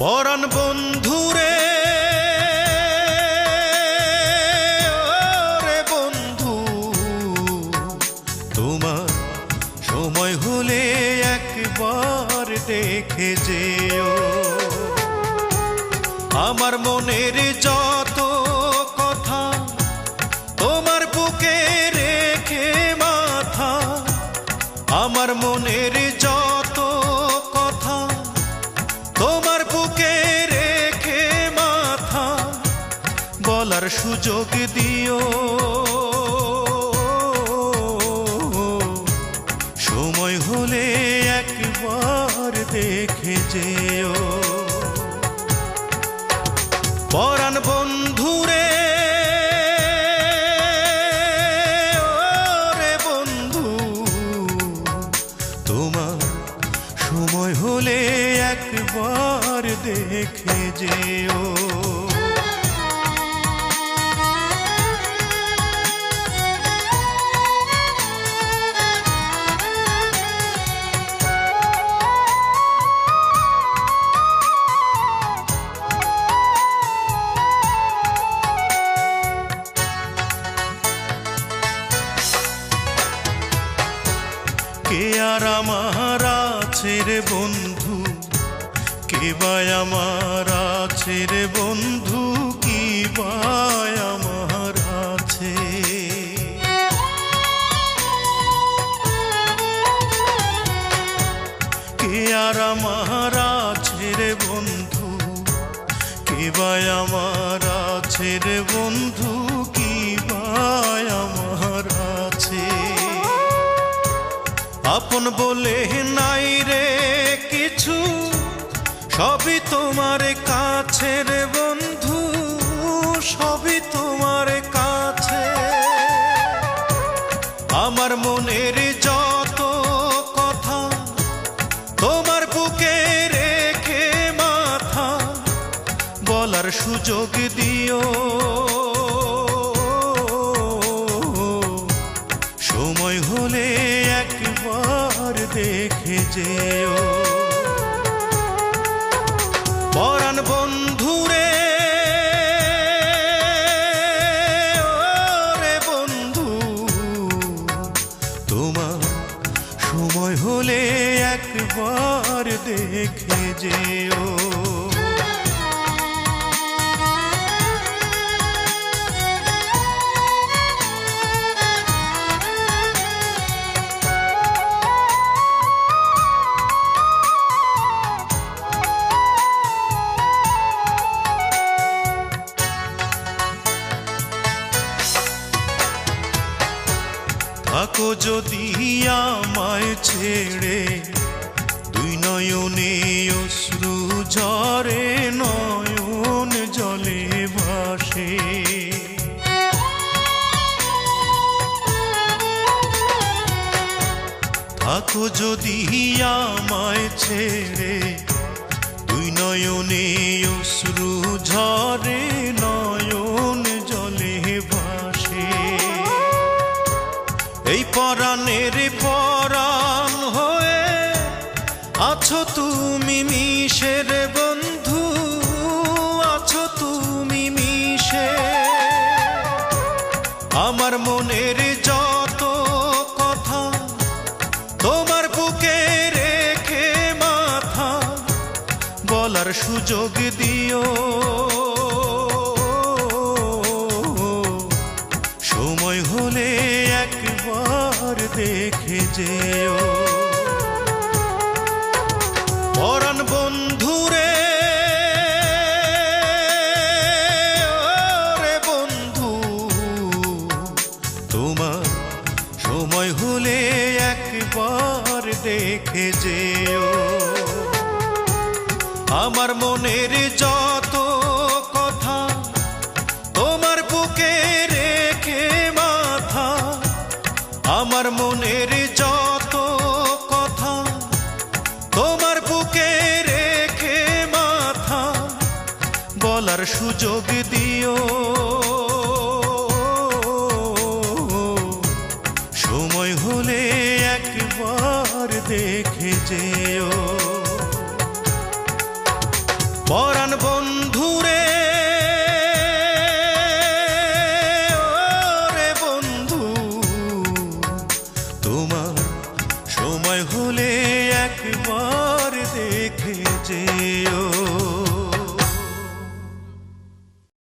পরাণ বন্ধুরে ওরে বন্ধু, তোমার সময় হলে একবার দেখে যেও। আমার মনের যত কথা তোমার বুকে রেখে মাথা, আমার মনের যত কথা তোমার বুকে রেখে মাথা, বলার সুযোগ দিও। সময় হলে একবার দেখে যেও। পরাণ বন্ধুরে ওরে বন্ধু, তোমার সময় হলে একবার দেখে যেও। কে আর আমার আছে রে বন্ধু, কে বা আমার আছে রে বন্ধু, কি বা আমার আছে। কে আর আমার আছে রে বন্ধু, কে বা আমার আছে রে বন্ধু, কি বা আমার আছে। আপন বলে নাই রে কিছু, সবই তোমার কাছে রে বন্ধু, সবই তোমার কাছে। আমার মনের যত কথা তোমার বুকে রেখে মাথা, বলার সুযোগ দিও। সময় হলে একবার দেখে যেও। পরাণ বন্ধুরে ওরে বন্ধু, তোমার সময় হলে একবার দেখে যেও। থাকো যদি আমায় ছেড়ে, দুই নয়নে অশ্রু ঝরে, নয়ন জলে ভাসে। থাকো যদি আমায় ছেড়ে, দুই নয়নে অশ্রু ঝরে, নয়ন জলে ভাসে। এই পরাণের পরাণ হয়ে আছো তুমি মিশে রে বন্ধু, আছো তুমি মিশে। আমার মনের যত কথা তোমার বুকে রেখে মাথা, বলার সুযোগ দিও। সময় হলে একবার দেখে যেও। পরাণ বন্ধুরে ওরে বন্ধু, তোমার সময় হলে একবার দেখে যেও। আমার মনের যত কথা তোমার বুকে রেখে মাথা, আমার মনের যত কথা তোমার বুকে রেখে মাথা, বলার সুযোগ দিও।